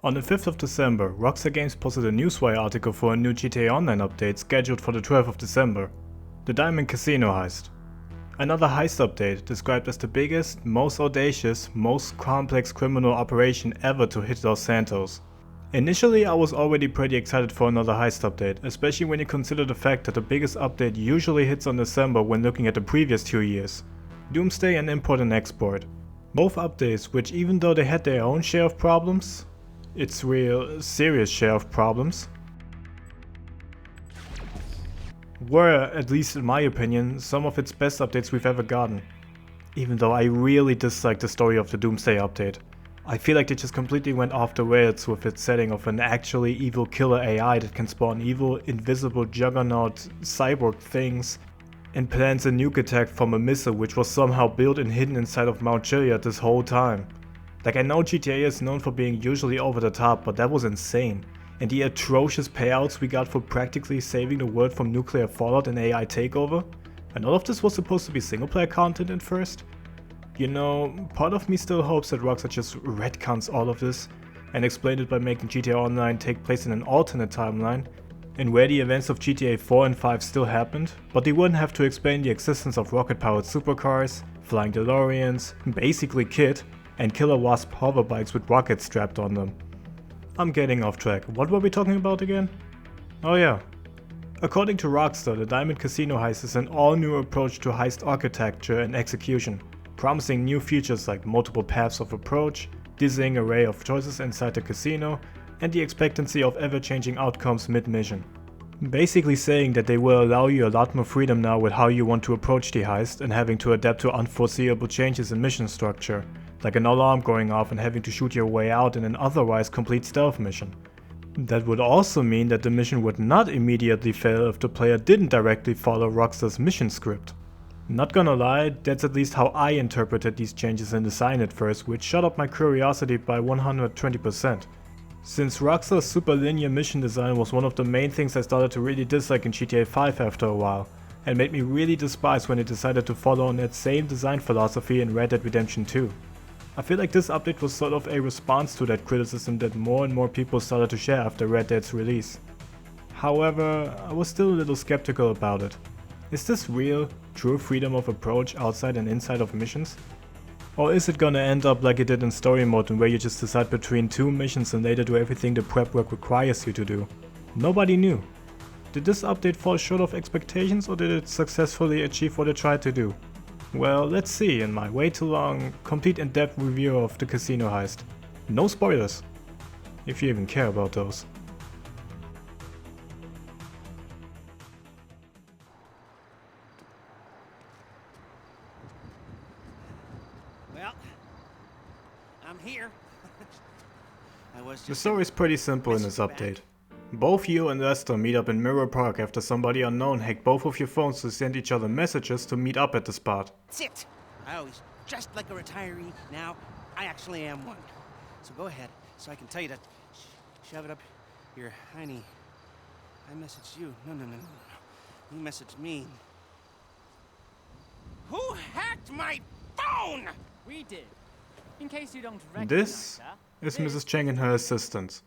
On the 5th of December, Rockstar Games posted a Newswire article for a new GTA Online update scheduled for the 12th of December, the Diamond Casino Heist. Another heist update described as the biggest, most audacious, most complex criminal operation ever to hit Los Santos. Initially, I was already pretty excited for another heist update, especially when you consider the fact that the biggest update usually hits on December when looking at the previous 2 years. Doomsday and Import and Export. Both updates which, even though they had their own share of problems, its real, serious share of problems, were, at least in my opinion, some of its best updates we've ever gotten. Even though I really disliked the story of the Doomsday update. I feel like they just completely went off the rails with its setting of an actually evil killer AI that can spawn evil, invisible juggernaut cyborg things and plans a nuke attack from a missile which was somehow built and hidden inside of Mount Chiliad this whole time. Like, I know GTA is known for being usually over the top, but that was insane. And the atrocious payouts we got for practically saving the world from nuclear fallout and AI takeover? And all of this was supposed to be single player content at first? You know, part of me still hopes that Rockstar just retcons all of this and explained it by making GTA Online take place in an alternate timeline and where the events of GTA 4 and 5 still happened, but they wouldn't have to explain the existence of rocket-powered supercars, flying DeLoreans, basically KITT, and killer wasp hoverbikes with rockets strapped on them. I'm getting off track. What were we talking about again? Oh yeah. According to Rockstar, the Diamond Casino Heist is an all-new approach to heist architecture and execution, promising new features like multiple paths of approach, dizzying array of choices inside the casino, and the expectancy of ever-changing outcomes mid-mission. Basically saying that they will allow you a lot more freedom now with how you want to approach the heist and having to adapt to unforeseeable changes in mission structure, like an alarm going off and having to shoot your way out in an otherwise complete stealth mission. That would also mean that the mission would not immediately fail if the player didn't directly follow Rockstar's mission script. Not gonna lie, that's at least how I interpreted these changes in design at first, which shot up my curiosity by 120%. Since Rockstar's super linear mission design was one of the main things I started to really dislike in GTA 5 after a while, and made me really despise when it decided to follow on that same design philosophy in Red Dead Redemption 2. I feel like this update was sort of a response to that criticism that more and more people started to share after Red Dead's release. However, I was still a little skeptical about it. Is this real, true freedom of approach outside and inside of missions? Or is it gonna end up like it did in story mode, where you just decide between two missions and later do everything the prep work requires you to do? Nobody knew. Did this update fall short of expectations, or did it successfully achieve what it tried to do? Well, let's see in my way too long, complete in-depth review of the casino heist. No spoilers, if you even care about those. Well, I'm here. The story is pretty simple in this update. Both you and Lester meet up in Mirror Park after somebody unknown hacked both of your phones to send each other messages to meet up at the spot. That's it. I always dressed like a retiree. Now, I actually am one. So go ahead, so I can tell you to shove it up your hiney. I messaged you. No. You messaged me. Who hacked my phone? We did. In case you don't recognize This is Mrs. Cheng and her assistants.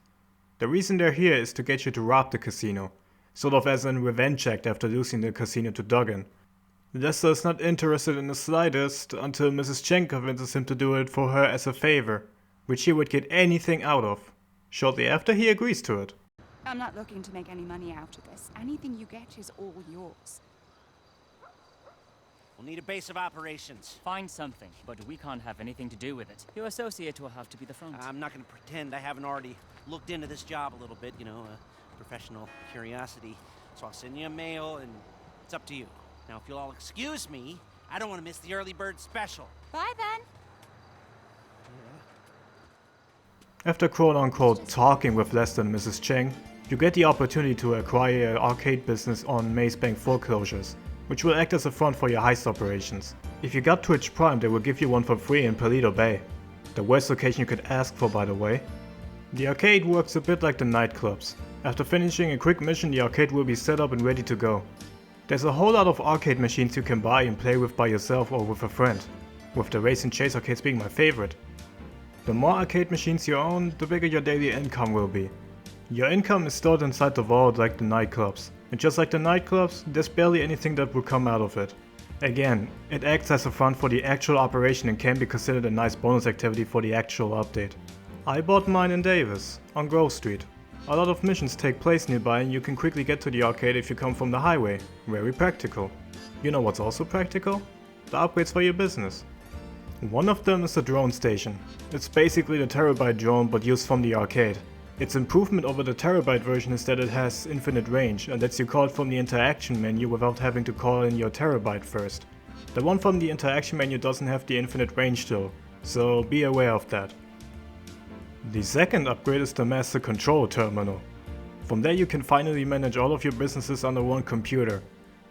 The reason they're here is to get you to rob the casino, sort of as a revenge act after losing the casino to Duggan. Lester is not interested in the slightest until Mrs. Cheng convinces him to do it for her as a favor, which he would get anything out of. Shortly after, he agrees to it. I'm not looking to make any money out of this. Anything you get is all yours. We'll need a base of operations. Find something, but we can't have anything to do with it. Your associate will have to be the front. I'm not going to pretend I haven't already looked into this job a little bit, you know, professional curiosity. So I'll send you a mail, and it's up to you. Now, if you'll all excuse me, I don't want to miss the early bird special. Bye then. After quote-unquote talking with Lester and Mrs. Cheng, you get the opportunity to acquire an arcade business on Maze Bank foreclosures, which will act as a front for your heist operations. If you got Twitch Prime, they will give you one for free in Paleto Bay. The worst location you could ask for, by the way. The arcade works a bit like the nightclubs. After finishing a quick mission, the arcade will be set up and ready to go. There's a whole lot of arcade machines you can buy and play with by yourself or with a friend, with the race and chase arcades being my favorite. The more arcade machines you own, the bigger your daily income will be. Your income is stored inside the vault like the nightclubs, and just like the nightclubs, there's barely anything that will come out of it. Again, it acts as a front for the actual operation and can be considered a nice bonus activity for the actual update. I bought mine in Davis, on Grove Street. A lot of missions take place nearby and you can quickly get to the arcade if you come from the highway. Very practical. You know what's also practical? The upgrades for your business. One of them is the drone station. It's basically the Terabyte drone but used from the arcade. Its improvement over the Terabyte version is that it has infinite range and lets you call it from the interaction menu without having to call in your Terabyte first. The one from the interaction menu doesn't have the infinite range though, so be aware of that. The second upgrade is the Master Control Terminal. From there you can finally manage all of your businesses under one computer.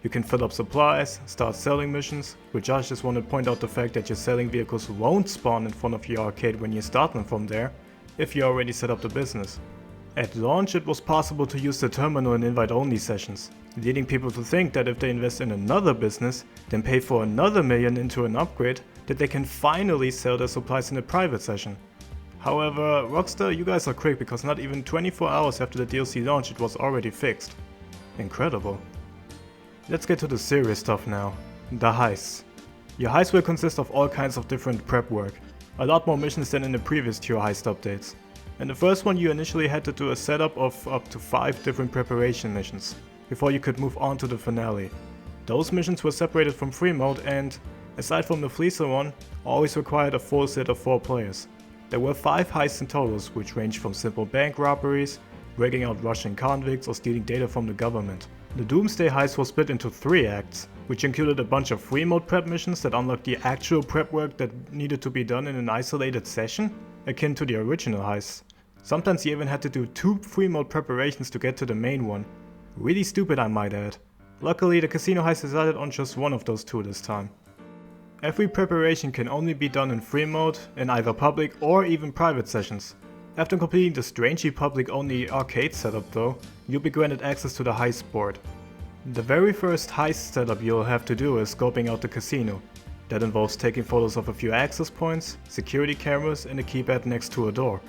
You can fill up supplies, start selling missions, which I just want to point out the fact that your selling vehicles won't spawn in front of your arcade when you start them from there, if you already set up the business. At launch it was possible to use the terminal in invite-only sessions, leading people to think that if they invest in another business, then pay for another million into an upgrade, that they can finally sell their supplies in a private session. However, Rockstar, you guys are quick because not even 24 hours after the DLC launch it was already fixed. Incredible. Let's get to the serious stuff now. The heists. Your heists will consist of all kinds of different prep work. A lot more missions than in the previous tier heist updates. In the first one you initially had to do a setup of up to 5 different preparation missions, before you could move on to the finale. Those missions were separated from free mode and, aside from the Fleecer one, always required a full set of 4 players. There were 5 heists in total, which ranged from simple bank robberies, breaking out Russian convicts or stealing data from the government. The Doomsday heist was split into 3 acts, which included a bunch of free mode prep missions that unlocked the actual prep work that needed to be done in an isolated session, akin to the original heists. Sometimes you even had to do 2 free mode preparations to get to the main one. Really stupid, I might add. Luckily the casino heist decided on just one of those 2 this time. Every preparation can only be done in free mode, in either public or even private sessions. After completing the strangely public only arcade setup though, you'll be granted access to the heist board. The very first heist setup you'll have to do is scoping out the casino. That involves taking photos of a few access points, security cameras and a keypad next to a door.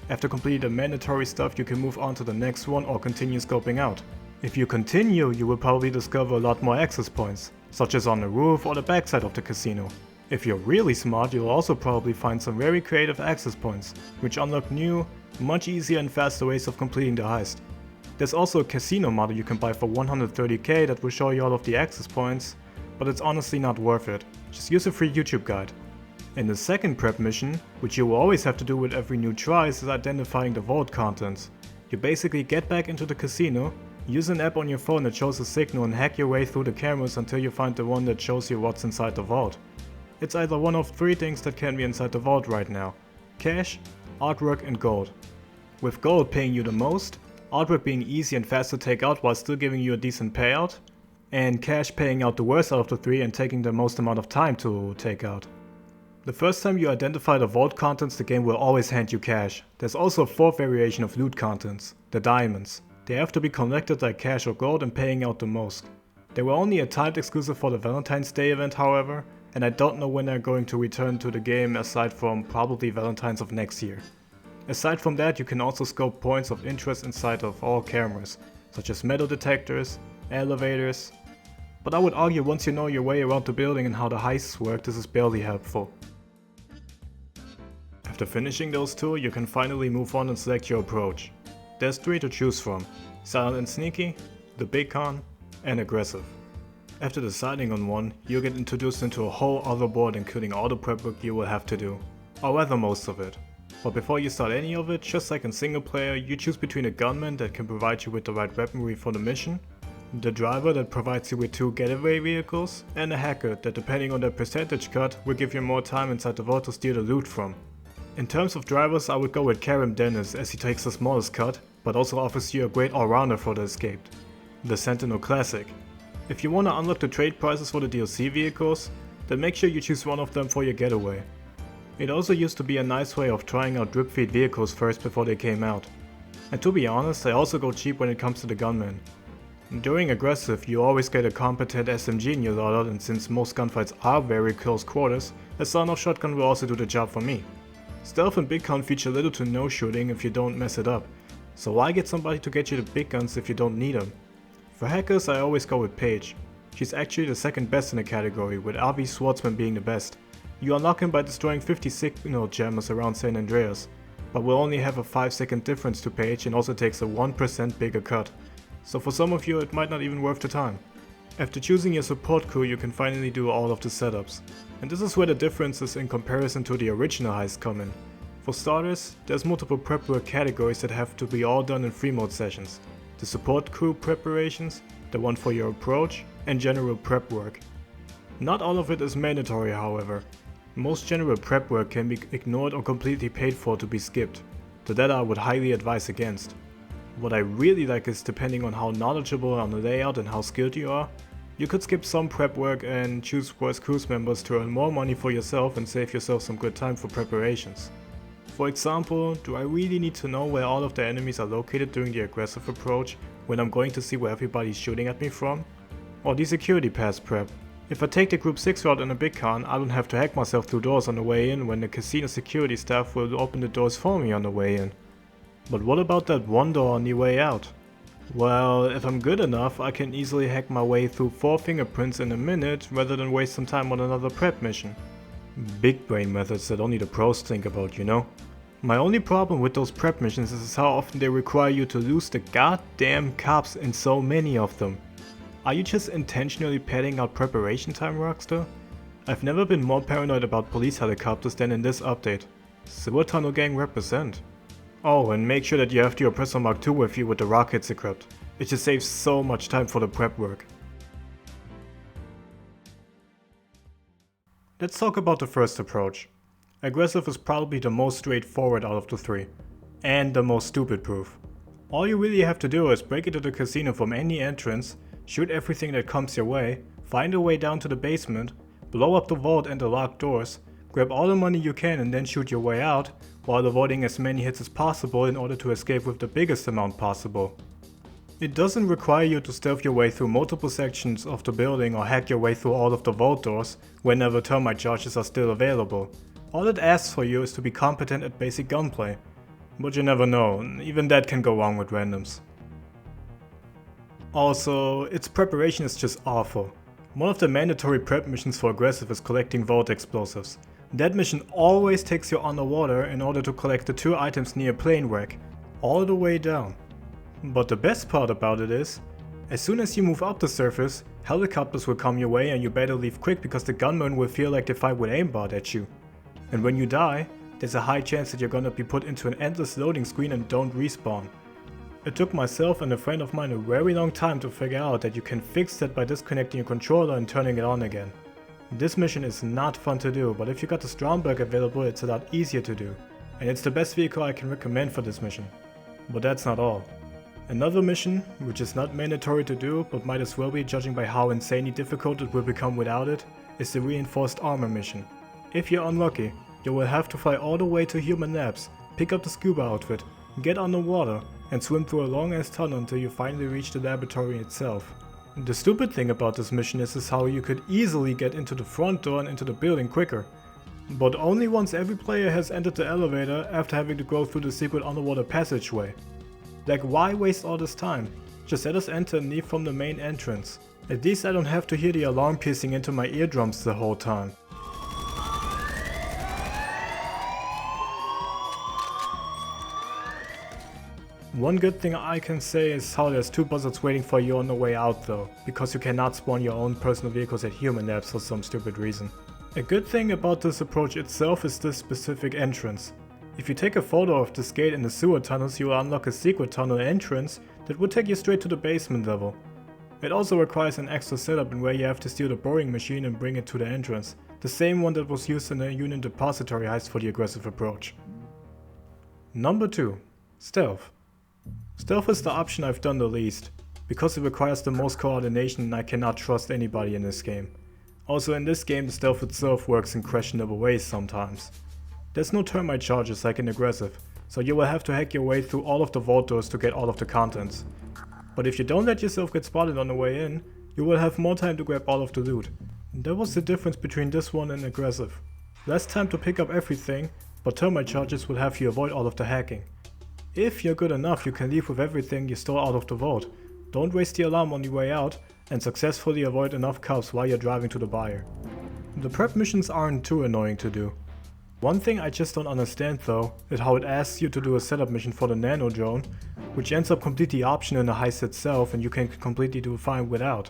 After completing the mandatory stuff you can move on to the next one or continue scoping out. If you continue, you will probably discover a lot more access points, such as on the roof or the backside of the casino. If you're really smart, you'll also probably find some very creative access points, which unlock new, much easier and faster ways of completing the heist. There's also a casino model you can buy for 130k that will show you all of the access points, but it's honestly not worth it. Just use a free YouTube guide. In the second prep mission, which you will always have to do with every new try, is identifying the vault contents. You basically get back into the casino, use an app on your phone that shows a signal and hack your way through the cameras until you find the one that shows you what's inside the vault. It's either one of 3 things that can be inside the vault right now: cash, artwork and gold. With gold paying you the most, artwork being easy and fast to take out while still giving you a decent payout, and cash paying out the worst out of the 3 and taking the most amount of time to take out. The first time you identify the vault contents, the game will always hand you cash. There's also a 4th variation of loot contents, the diamonds. They have to be collected like cash or gold and paying out the most. They were only a timed exclusive for the Valentine's Day event however, and I don't know when they're going to return to the game aside from probably Valentine's of next year. Aside from that, you can also scope points of interest inside of all cameras, such as metal detectors, elevators, but I would argue once you know your way around the building and how the heists work, this is barely helpful. After finishing those 2, you can finally move on and select your approach. There's 3 to choose from: silent and sneaky, the big con, and aggressive. After deciding on one, you'll get introduced into a whole other board including all the prep work you will have to do, or rather most of it. But before you start any of it, just like in single player, you choose between a gunman that can provide you with the right weaponry for the mission, the driver that provides you with 2 getaway vehicles, and a hacker that, depending on their percentage cut, will give you more time inside the vault to steal the loot from. In terms of drivers, I would go with Karim Dennis as he takes the smallest cut, but also offers you a great all-rounder for the escaped. The Sentinel Classic. If you want to unlock the trade prices for the DLC vehicles, then make sure you choose one of them for your getaway. It also used to be a nice way of trying out drip feed vehicles first before they came out. And to be honest, I also go cheap when it comes to the gunman. During aggressive, you always get a competent SMG in your loadout, and since most gunfights are very close quarters, a son-of shotgun will also do the job for me. Stealth and big gun feature little to no shooting if you don't mess it up, so why get somebody to get you the big guns if you don't need them? For hackers I always go with Paige. She's actually the second best in the category, with RV Swordsman being the best. You unlock him by destroying 50 signal jammers around San Andreas, but will only have a 5-second difference to Paige and also takes a 1% bigger cut, so for some of you it might not even worth the time. After choosing your support crew you can finally do all of the setups, and this is where the differences in comparison to the original heist come in. For starters, there's multiple prep work categories that have to be all done in free mode sessions. The support crew preparations, the one for your approach, and general prep work. Not all of it is mandatory however. Most general prep work can be ignored or completely paid for to be skipped, so that I would highly advise against. What I really like is, depending on how knowledgeable on the layout and how skilled you are, you could skip some prep work and choose worse crews members to earn more money for yourself and save yourself some good time for preparations. For example, do I really need to know where all of the enemies are located during the aggressive approach when I'm going to see where everybody's shooting at me from? Or the security pass prep. If I take the group 6 route in a big con, I don't have to hack myself through doors on the way in when the casino security staff will open the doors for me on the way in. But what about that one door on the way out? Well, if I'm good enough, I can easily hack my way through 4 fingerprints in a minute rather than waste some time on another prep mission. Big brain methods that only the pros think about, you know? My only problem with those prep missions is how often they require you to lose the goddamn cops in so many of them. Are you just intentionally padding out preparation time, Rockstar? I've never been more paranoid about police helicopters than in this update. Sewer Tunnel Gang represent. Oh, and make sure that you have the Oppressor Mark II with you with the rockets equipped. It just saves so much time for the prep work. Let's talk about the first approach. Aggressive is probably the most straightforward out of the 3. And the most stupid proof. All you really have to do is break into the casino from any entrance, shoot everything that comes your way, find a way down to the basement, blow up the vault and the locked doors, grab all the money you can and then shoot your way out, while avoiding as many hits as possible in order to escape with the biggest amount possible. It doesn't require you to stealth your way through multiple sections of the building or hack your way through all of the vault doors whenever termite charges are still available. All it asks for you is to be competent at basic gunplay. But you never know, even that can go wrong with randoms. Also, its preparation is just awful. One of the mandatory prep missions for aggressive is collecting vault explosives. That mission always takes you underwater in order to collect the 2 items near plane wreck, all the way down. But the best part about it is, as soon as you move up the surface, helicopters will come your way and you better leave quick because the gunmen will feel like they fight with aimbot at you. And when you die, there's a high chance that you're gonna be put into an endless loading screen and don't respawn. It took myself and a friend of mine a very long time to figure out that you can fix that by disconnecting your controller and turning it on again. This mission is not fun to do, but if you got the Stromberg available it's a lot easier to do, and it's the best vehicle I can recommend for this mission. But that's not all. Another mission, which is not mandatory to do but might as well be judging by how insanely difficult it will become without it, is the reinforced armor mission. If you're unlucky, you will have to fly all the way to Human Labs, pick up the scuba outfit, get underwater, and swim through a long ass tunnel until you finally reach the laboratory itself. The stupid thing about this mission is how you could easily get into the front door and into the building quicker. But only once every player has entered the elevator after having to go through the secret underwater passageway. Like, why waste all this time? Just let us enter and leave from the main entrance. At least I don't have to hear the alarm piercing into my eardrums the whole time. One good thing I can say is how there's 2 buzzards waiting for you on the way out though, because you cannot spawn your own personal vehicles at Human Labs for some stupid reason. A good thing about this approach itself is this specific entrance. If you take a photo of this gate in the sewer tunnels, you will unlock a secret tunnel entrance that will take you straight to the basement level. It also requires an extra setup in where you have to steal the boring machine and bring it to the entrance, the same one that was used in the Union Depository heist for the aggressive approach. Number 2. Stealth. Stealth is the option I've done the least, because it requires the most coordination and I cannot trust anybody in this game. Also in this game the stealth itself works in questionable ways sometimes. There's no termite charges like in aggressive, so you will have to hack your way through all of the vault doors to get all of the contents. But if you don't let yourself get spotted on the way in, you will have more time to grab all of the loot. That was the difference between this one and aggressive. Less time to pick up everything, but termite charges would have you avoid all of the hacking. If you're good enough, you can leave with everything you stole out of the vault. Don't waste the alarm on your way out, and successfully avoid enough cops while you're driving to the buyer. The prep missions aren't too annoying to do. One thing I just don't understand though, is how it asks you to do a setup mission for the nano drone, which ends up completely optional in the heist itself and you can completely do fine without.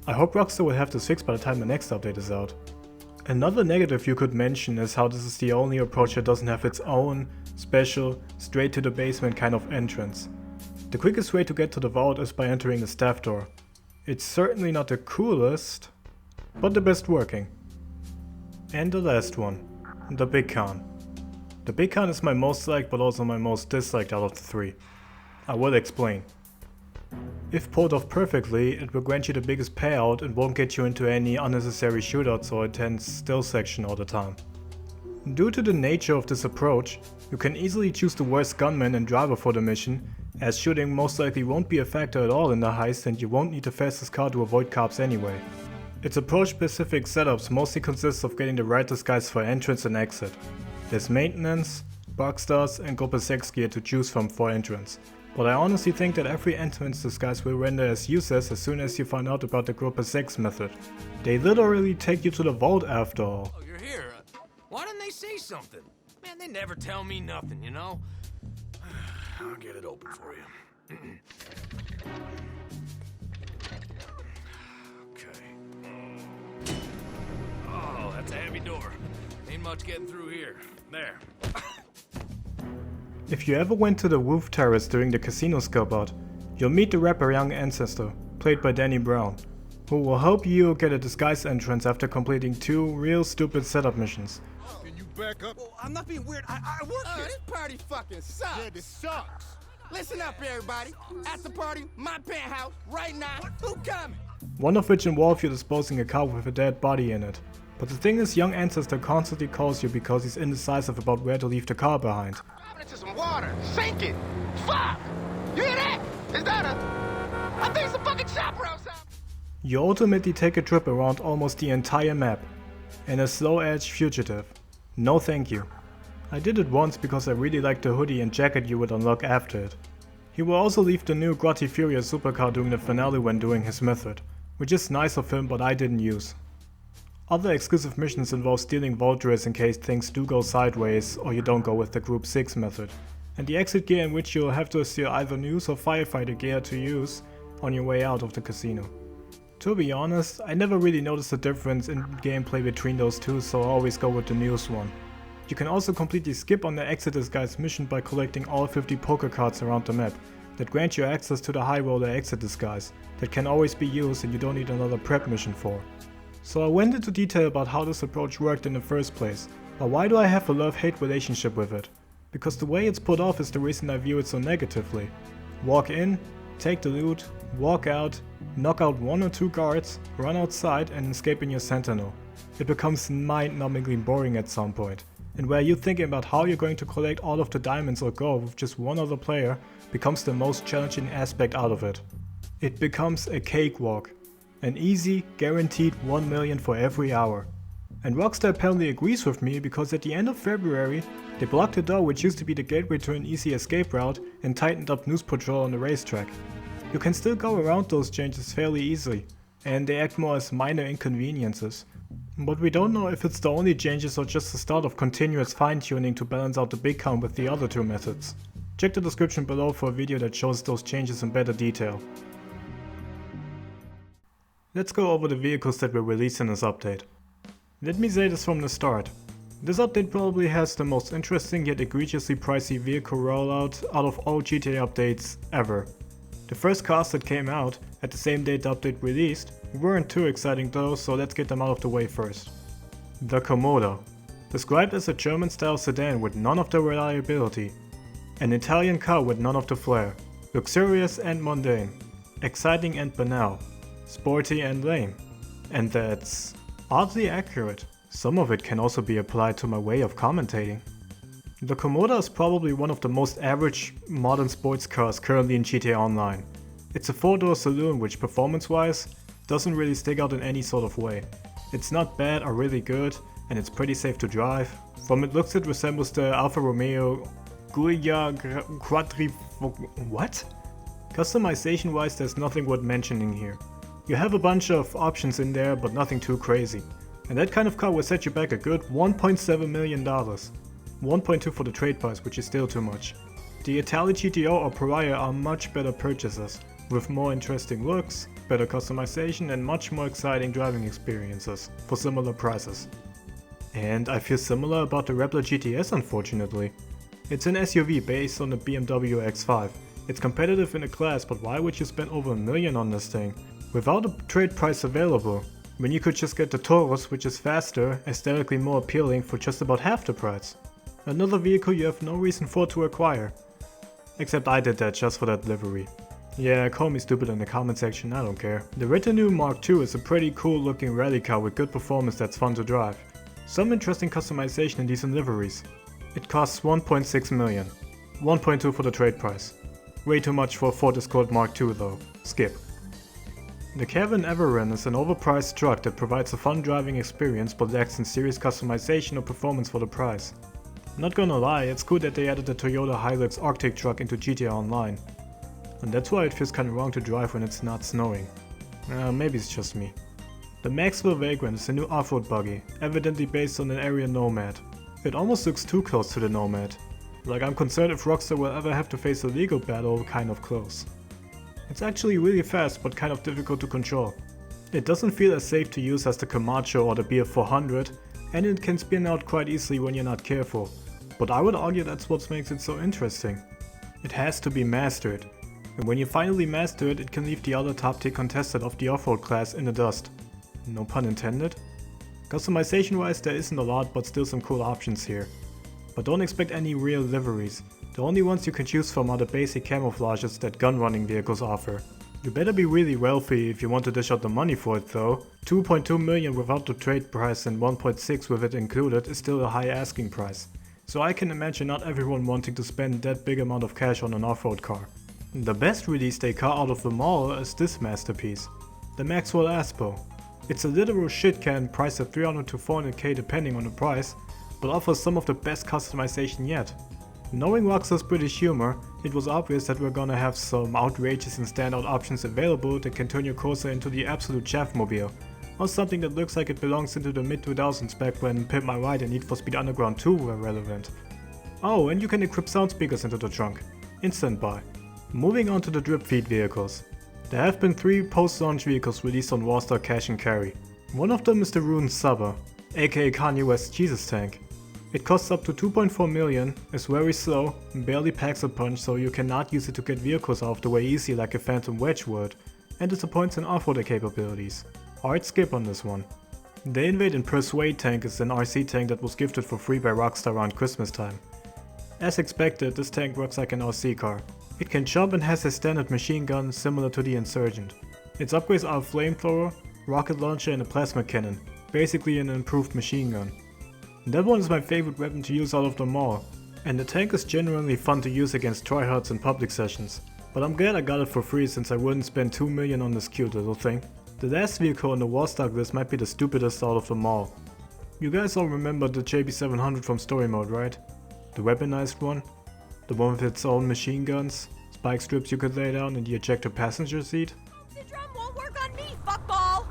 I hope Rockstar will have this fixed by the time the next update is out. Another negative you could mention is how this is the only approach that doesn't have its own, special, straight to the basement kind of entrance. The quickest way to get to the vault is by entering the staff door. It's certainly not the coolest, but the best working. And the last one, the Big Con. The Big Con is my most liked but also my most disliked out of the three. I will explain. If pulled off perfectly, it will grant you the biggest payout and won't get you into any unnecessary shootouts or a tense still section all the time. Due to the nature of this approach, you can easily choose the worst gunman and driver for the mission, as shooting most likely won't be a factor at all in the heist and you won't need the fastest car to avoid cops anyway. Its approach-specific setups mostly consist of getting the right disguise for entrance and exit. There's maintenance, bug stars and Gruppe 6 gear to choose from for entrance. But I honestly think that every entrance disguise will render as useless as soon as you find out about the Gruppe 6 method. They literally take you to the vault after all. Oh, you're here. Why didn't they say something? Man, they never tell me nothing, you know? I'll get it open for you. Okay. Oh, that's a heavy door. Ain't much getting through here. There. If you ever went to the roof terrace during the casino scope out, you'll meet the rapper Young Ancestor, played by Danny Brown, who will help you get a disguise entrance after completing 2 real stupid setup missions. Can you back up? Well, I'm not being weird. I work here. This party fucking sucks. Yeah, this sucks. Listen up, everybody. At the party, my penthouse, right now. Who coming? One of which involve you disposing a car with a dead body in it. But the thing is, Young Ancestor constantly calls you because he's indecisive about where to leave the car behind. Drop it into some water. Sink it. Fuck! You hear that? Is that I think it's a fucking chopper outside. You ultimately take a trip around almost the entire map. In a slow-edge fugitive. No thank you. I did it once because I really liked the hoodie and jacket you would unlock after it. He will also leave the new Grotti Furia supercar during the finale when doing his method, which is nice of him but I didn't use. Other exclusive missions involve stealing vault drills in case things do go sideways or you don't go with the Group 6 method, and the exit gear in which you'll have to steal either news or firefighter gear to use on your way out of the casino. To be honest, I never really noticed the difference in gameplay between those two, so I always go with the news one. You can also completely skip on the exit disguise mission by collecting all 50 poker cards around the map that grant you access to the high roller exit disguise that can always be used and you don't need another prep mission for. So I went into detail about how this approach worked in the first place, but why do I have a love-hate relationship with it? Because the way it's put off is the reason I view it so negatively. Walk in, take the loot, walk out, knock out 1 or 2 guards, run outside and escape in your sentinel. It becomes mind-numbingly boring at some point, and where you thinking about how you're going to collect all of the diamonds or gold with just one other player becomes the most challenging aspect out of it. It becomes a cakewalk. An easy, guaranteed 1 million for every hour. And Rockstar apparently agrees with me because at the end of February, they blocked the door which used to be the gateway to an easy escape route and tightened up news patrol on the racetrack. You can still go around those changes fairly easily, and they act more as minor inconveniences. But we don't know if it's the only changes or just the start of continuous fine-tuning to balance out the big count with the other 2 methods. Check the description below for a video that shows those changes in better detail. Let's go over the vehicles that were released in this update. Let me say this from the start. This update probably has the most interesting yet egregiously pricey vehicle rollout out of all GTA updates ever. The first cars that came out at the same date the update released weren't too exciting though, so let's get them out of the way first. The Komodo. Described as a German-style sedan with none of the reliability. An Italian car with none of the flair. Luxurious and mundane. Exciting and banal. Sporty and lame. And that's oddly accurate. Some of it can also be applied to my way of commentating. The Komodo is probably one of the most average modern sports cars currently in GTA Online. It's a 4-door saloon which performance-wise doesn't really stick out in any sort of way. It's not bad or really good, and it's pretty safe to drive. From its looks it resembles the Alfa Romeo Giulia Quadri... what? Customization wise there's nothing worth mentioning here. You have a bunch of options in there but nothing too crazy. And that kind of car will set you back a good $1.7 million. 1.2 for the trade price, which is still too much. The Italy GTO or Pariah are much better purchases, with more interesting looks, better customization and much more exciting driving experiences for similar prices. And I feel similar about the Rebel GTS unfortunately. It's an SUV based on the BMW X5. It's competitive in the class, but why would you spend over $1 million on this thing? Without a trade price available, when you could just get the Taurus, which is faster, aesthetically more appealing for just about half the price. Another vehicle you have no reason for to acquire. Except I did that just for that livery. Yeah, call me stupid in the comment section, I don't care. The Retinue Mark II is a pretty cool looking rally car with good performance that's fun to drive. Some interesting customization in decent liveries. It costs 1.6 million. 1.2 for the trade price. Way too much for a Ford Escort Mark II though. Skip. The Cavern Everin is an overpriced truck that provides a fun driving experience but lacks in serious customization or performance for the price. Not gonna lie, it's cool that they added the Toyota Hilux Arctic truck into GTA Online. And that's why it feels kinda wrong to drive when it's not snowing. Maybe it's just me. The Maxwell Vagrant is a new off-road buggy, evidently based on an area Nomad. It almost looks too close to the Nomad. Like I'm concerned if Rockstar will ever have to face a legal battle kind of close. It's actually really fast but kind of difficult to control. It doesn't feel as safe to use as the Camacho or the BF400, and it can spin out quite easily when you're not careful. But I would argue that's what makes it so interesting. It has to be mastered. And when you finally master it, it can leave the other top tier contestant of the off-road class in the dust. No pun intended. Customization wise there isn't a lot but still some cool options here. But don't expect any real liveries. The only ones you can choose from are the basic camouflages that gun running vehicles offer. You better be really wealthy if you want to dish out the money for it though. 2.2 million without the trade price and 1.6 with it included is still a high asking price. So I can imagine not everyone wanting to spend that big amount of cash on an off-road car. The best release day car out of them all is this masterpiece. The Maxwell Aspo. It's a literal shit can priced at 300 to 400k depending on the price, but offers some of the best customization yet. Knowing Rockstar's British humor, it was obvious that we're gonna have some outrageous and standout options available that can turn your Corsa into the absolute chaffmobile, or something that looks like it belongs into the mid-2000s back when Pimp My Ride and Need for Speed Underground 2 were relevant. Oh, and you can equip sound speakers into the trunk. Instant buy. Moving on to the drip feed vehicles. There have been 3 post-launch vehicles released on Warstar Cash and Carry. One of them is the Rune Subber, aka Kanye West's Jesus Tank. It costs up to 2.4 million, is very slow, barely packs a punch so you cannot use it to get vehicles out of the way easy like a Phantom Wedge would, and disappoints in off-roader capabilities. Hard skip on this one. The Invade and Persuade tank is an RC tank that was gifted for free by Rockstar around Christmas time. As expected, this tank works like an RC car. It can jump and has a standard machine gun similar to the Insurgent. Its upgrades are a flamethrower, rocket launcher and a plasma cannon, basically an improved machine gun. That one is my favorite weapon to use out of them all, and the tank is genuinely fun to use against tryhards in public sessions. But I'm glad I got it for free since I wouldn't spend 2 million on this cute little thing. The last vehicle on the Warstock list might be the stupidest out of them all. You guys all remember the JB700 from Story Mode, right? The weaponized one? The one with its own machine guns, spike strips you could lay down in the ejector passenger seat? The drum won't work on me, fuckball!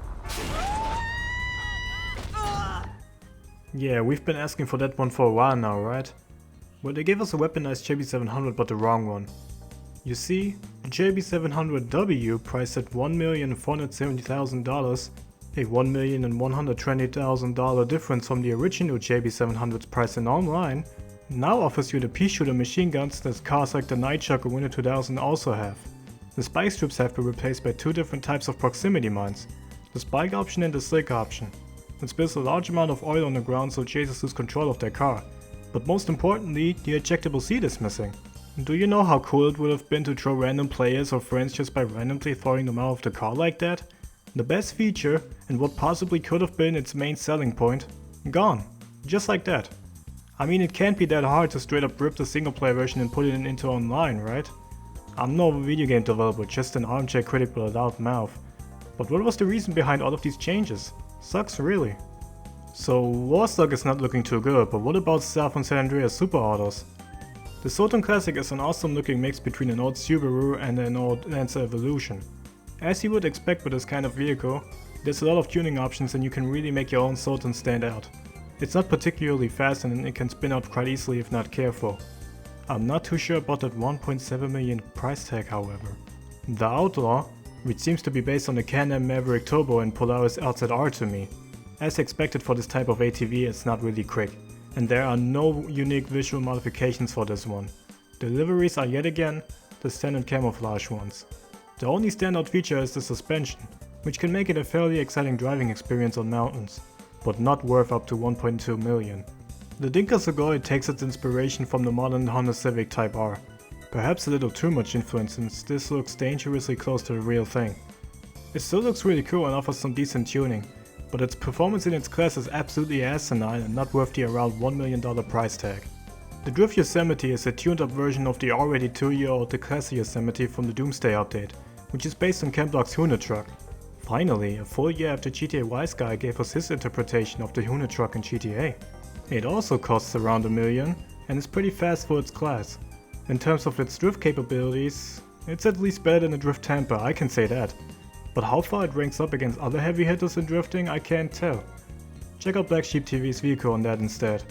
Yeah, we've been asking for that one for a while now, right? Well, they gave us a weaponized JB700 but the wrong one. You see, the JB700W priced at $1,470,000, a $1,120,000 difference from the original JB700's price in online, now offers you the pea shooter machine guns that cars like the Nightshock or Winter 2000 also have. The spike strips have been replaced by 2 different types of proximity mines, the spike option and the slick option. It spills a large amount of oil on the ground so chasers lose control of their car. But most importantly, the ejectable seat is missing. Do you know how cool it would have been to throw random players or friends just by randomly throwing them out of the car like that? The best feature, and what possibly could have been its main selling point, gone. Just like that. I mean, it can't be that hard to straight up rip the single player version and put it into online, right? I'm no video game developer, just an armchair critic with a loud mouth. But what was the reason behind all of these changes? Sucks really. So Warstock is not looking too good, but what about South and San Andreas Super Autos? The Soton Classic is an awesome looking mix between an old Subaru and an old Lancer Evolution. As you would expect with this kind of vehicle, there's a lot of tuning options and you can really make your own Soton stand out. It's not particularly fast and it can spin out quite easily if not careful. I'm not too sure about that 1.7 million price tag however. The Outlaw, which seems to be based on the Can-Am Maverick Turbo and Polaris LZR to me. As expected for this type of ATV, it's not really quick, and there are no unique visual modifications for this one. The liveries are yet again the standard camouflage ones. The only standout feature is the suspension, which can make it a fairly exciting driving experience on mountains, but not worth up to 1.2 million. The Dinka Sugoi takes its inspiration from the modern Honda Civic Type R. Perhaps a little too much influence since this looks dangerously close to the real thing. It still looks really cool and offers some decent tuning, but its performance in its class is absolutely asinine and not worth the around $1 million price tag. The Drift Yosemite is a tuned up version of the already 2-year-old The Classic Yosemite from the Doomsday update, which is based on Ken Block's Huna truck. Finally, a full year after GTA Wise Guy gave us his interpretation of the Huna truck in GTA. It also costs around $1 million and is pretty fast for its class. In terms of its drift capabilities, it's at least better than the Drift Tampa, I can say that. But how far it ranks up against other heavy hitters in drifting, I can't tell. Check out Blacksheep TV's vehicle on that instead.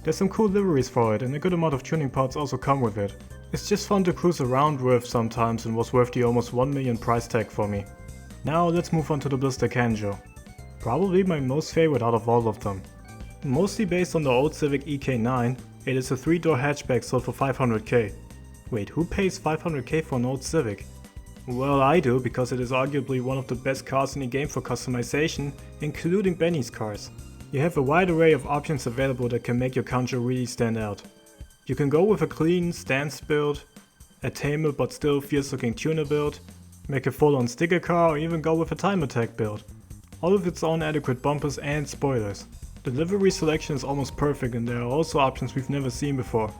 There's some cool liveries for it and a good amount of tuning parts also come with it. It's just fun to cruise around with sometimes and was worth the almost 1 million price tag for me. Now let's move on to the Blister Canjo. Probably my most favorite out of all of them. Mostly based on the old Civic EK9, it is a 3-door hatchback sold for 500k. Wait, who pays 500k for an old Civic? Well, I do, because it is arguably one of the best cars in the game for customization, including Benny's cars. You have a wide array of options available that can make your Canjo really stand out. You can go with a clean stance build, a tamer but still fierce looking tuner build, make a full on sticker car or even go with a time attack build. All with its own adequate bumpers and spoilers. The livery selection is almost perfect and there are also options we've never seen before,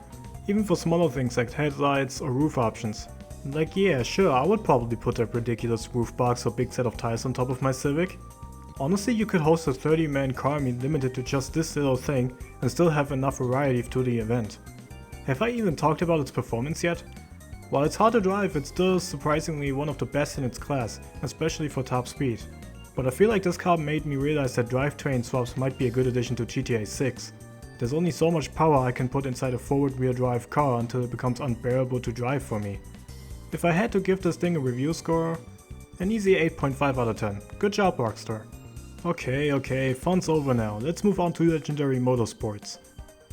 even for smaller things like headlights or roof options. Like yeah, sure, I would probably put that ridiculous roof box or big set of tires on top of my Civic. Honestly, you could host a 30-man car meet limited to just this little thing and still have enough variety to the event. Have I even talked about its performance yet? While it's hard to drive, it's still surprisingly one of the best in its class, especially for top speed. But I feel like this car made me realize that drivetrain swaps might be a good addition to GTA 6. There's only so much power I can put inside a forward wheel drive car until it becomes unbearable to drive for me. If I had to give this thing a review score, an easy 8.5 out of 10. Good job, Rockstar. Okay, fun's over now. Let's move on to Legendary Motorsports.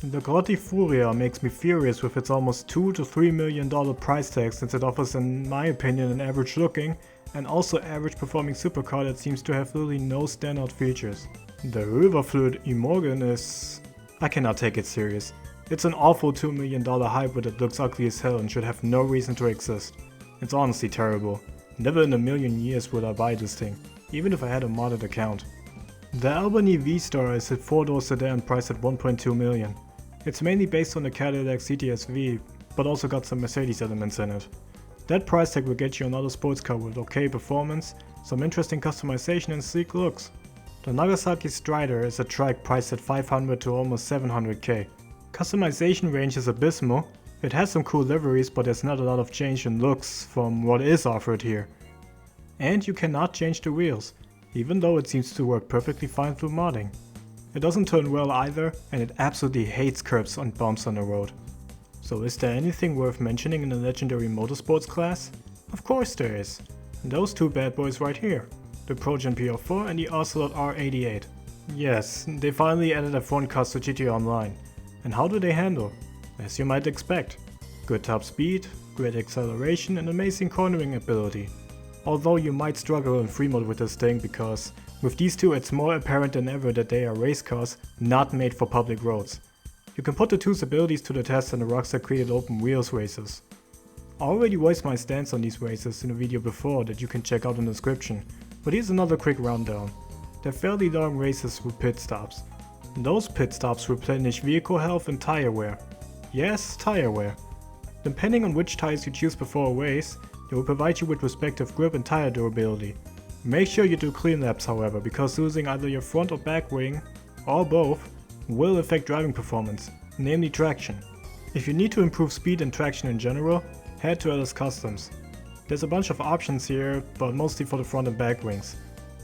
The Grotti Furia makes me furious with its almost $2 to $3 million price tag since it offers, in my opinion, an average looking and also average performing supercar that seems to have really no standout features. The Riverfluid Imogen is... I cannot take it serious. It's an awful $2 million hybrid that looks ugly as hell and should have no reason to exist. It's honestly terrible. Never in a million years would I buy this thing, even if I had a modded account. The Albany V-Star is a 4-door sedan priced at 1.2 million. It's mainly based on the Cadillac CTS-V, but also got some Mercedes elements in it. That price tag will get you another sports car with okay performance, some interesting customization and sleek looks. The Nagasaki Strider is a trike priced at 500 to almost 700k. Customization range is abysmal. It has some cool liveries, but there's not a lot of change in looks from what is offered here. And you cannot change the wheels, even though it seems to work perfectly fine through modding. It doesn't turn well either, and it absolutely hates curbs and bumps on the road. So is there anything worth mentioning in the Legendary Motorsports class? Of course there is. And those two bad boys right here. The ProGen PR4 and the Ocelot R88. Yes, they finally added F1 cars to GTA Online. And how do they handle? As you might expect. Good top speed, great acceleration and amazing cornering ability. Although you might struggle in free mode with this thing because with these two it's more apparent than ever that they are race cars not made for public roads. You can put the two's abilities to the test in the Rockstar created open wheels races. I already voiced my stance on these races in a video before that you can check out in the description, but here's another quick rundown. They're fairly long races with pit stops. Those pit stops replenish vehicle health and tire wear. Yes, tire wear. Depending on which tires you choose before a race, they will provide you with respective grip and tire durability. Make sure you do clean laps however, because losing either your front or back wing or both, will affect driving performance, namely traction. If you need to improve speed and traction in general, head to LS Customs. There's a bunch of options here, but mostly for the front and back wings.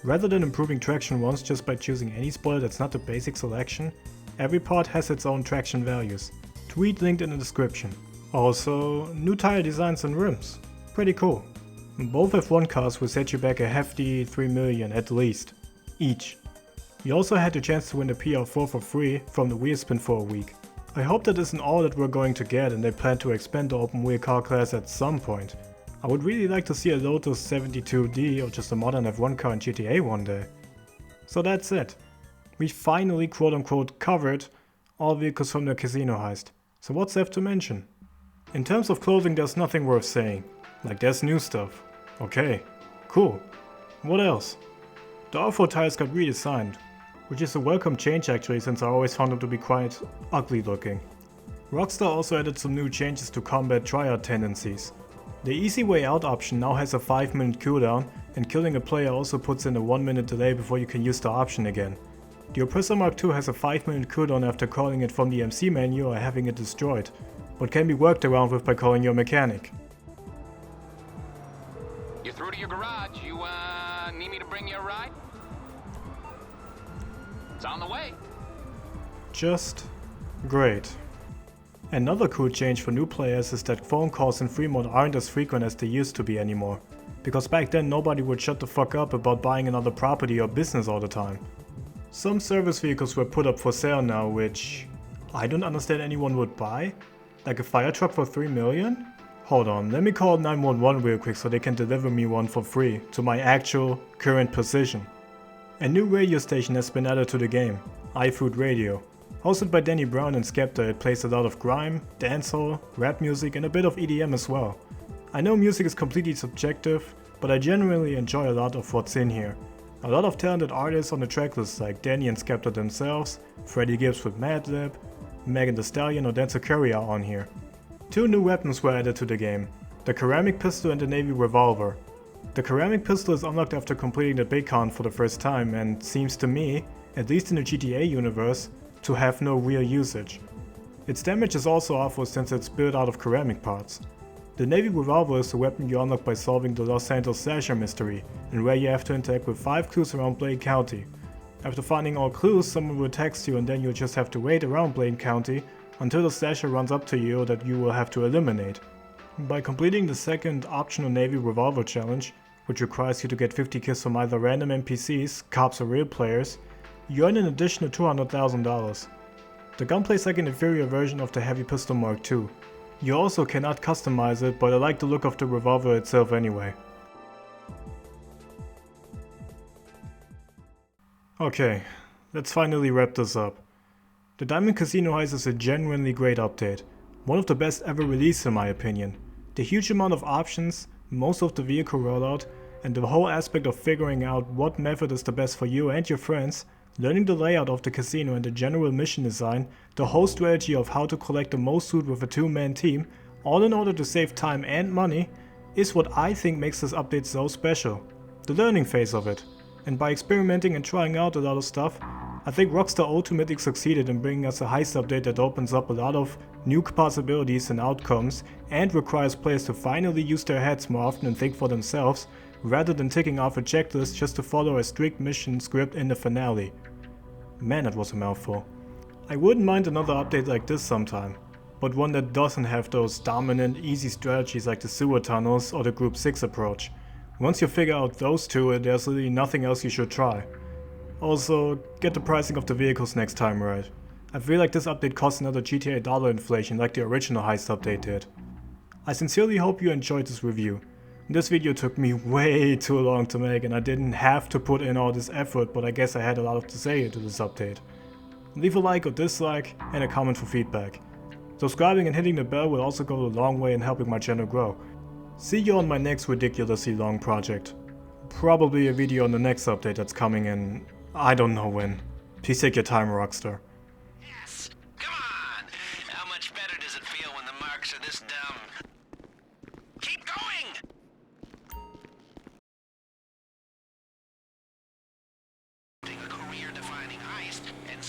Rather than improving traction once just by choosing any spoiler that's not the basic selection, every part has its own traction values. Tweet linked in the description. Also, new tire designs and rims. Pretty cool. Both F1 cars will set you back a hefty 3 million at least, each. You also had the chance to win the PR4 for free from the wheel spin for a week. I hope that isn't all that we're going to get and they plan to expand the open wheel car class at some point. I would really like to see a Lotus 72D or just a modern F1 car in GTA one day. So that's it. We finally quote unquote covered all vehicles from the casino heist. So what's left to mention? In terms of clothing there's nothing worth saying. Like there's new stuff. Okay, cool. What else? The off-road tires got redesigned, which is a welcome change actually since I always found them to be quite ugly looking. Rockstar also added some new changes to combat tryhard tendencies. The easy way out option now has a 5-minute cooldown and killing a player also puts in a 1-minute delay before you can use the option again. The Oppressor Mark II has a 5-minute cooldown after calling it from the MC menu or having it destroyed, but can be worked around with by calling your mechanic. You're through to your garage. You, need me to bring you a ride? It's on the way. Just great. Another cool change for new players is that phone calls in free mode aren't as frequent as they used to be anymore. Because back then nobody would shut the fuck up about buying another property or business all the time. Some service vehicles were put up for sale now, which I don't understand anyone would buy. Like a fire truck for 3 million? Hold on, let me call 911 real quick so they can deliver me one for free to my actual current position. A new radio station has been added to the game, iFood Radio. Hosted by Danny Brown and Skepta, it plays a lot of grime, dancehall, rap music and a bit of EDM as well. I know music is completely subjective, but I genuinely enjoy a lot of what's in here. A lot of talented artists on the tracklist like Danny and Skepta themselves, Freddie Gibbs with Madlib, Megan Thee Stallion or Dancer Curry are on here. 2 new weapons were added to the game, the ceramic pistol and the navy revolver. The ceramic pistol is unlocked after completing the big con for the first time and seems to me, at least in the GTA universe, to have no real usage. Its damage is also awful since it's built out of ceramic parts. The navy revolver is the weapon you unlock by solving the Los Santos slasher mystery, and where you have to interact with 5 clues around Blaine County. After finding all clues, someone will text you and then you'll just have to wait around Blaine County until the slasher runs up to you that you will have to eliminate. By completing the second optional navy revolver challenge, which requires you to get 50 kills from either random NPCs, cops or real players, you earn an additional $200,000. The gun plays like an inferior version of the Heavy Pistol Mark II. You also cannot customize it, but I like the look of the revolver itself anyway. Okay, let's finally wrap this up. The Diamond Casino Heist is a genuinely great update. One of the best ever released in my opinion. The huge amount of options, most of the vehicle rollout, and the whole aspect of figuring out what method is the best for you and your friends, learning the layout of the casino and the general mission design, the whole strategy of how to collect the most loot with a 2-man team, all in order to save time and money, is what I think makes this update so special. The learning phase of it. And by experimenting and trying out a lot of stuff, I think Rockstar ultimately succeeded in bringing us a heist update that opens up a lot of new possibilities and outcomes and requires players to finally use their heads more often and think for themselves, rather than ticking off a checklist just to follow a strict mission script in the finale. Man, that was a mouthful. I wouldn't mind another update like this sometime, but one that doesn't have those dominant, easy strategies like the sewer tunnels or the Group 6 approach. Once you figure out those two, there's really nothing else you should try. Also, get the pricing of the vehicles next time right. I feel like this update costs another GTA dollar inflation like the original heist update did. I sincerely hope you enjoyed this review. This video took me way too long to make and I didn't have to put in all this effort, but I guess I had a lot to say to this update. Leave a like or dislike and a comment for feedback. Subscribing and hitting the bell will also go a long way in helping my channel grow. See you on my next ridiculously long project. Probably a video on the next update that's coming in, I don't know when. Please take your time, Rockstar. Yes! Come on! How much better does it feel when the marks are this dumb? Keep going! A career-defining heist and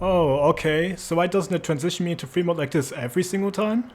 Oh, okay. So why doesn't it transition me into free mode like this every single time?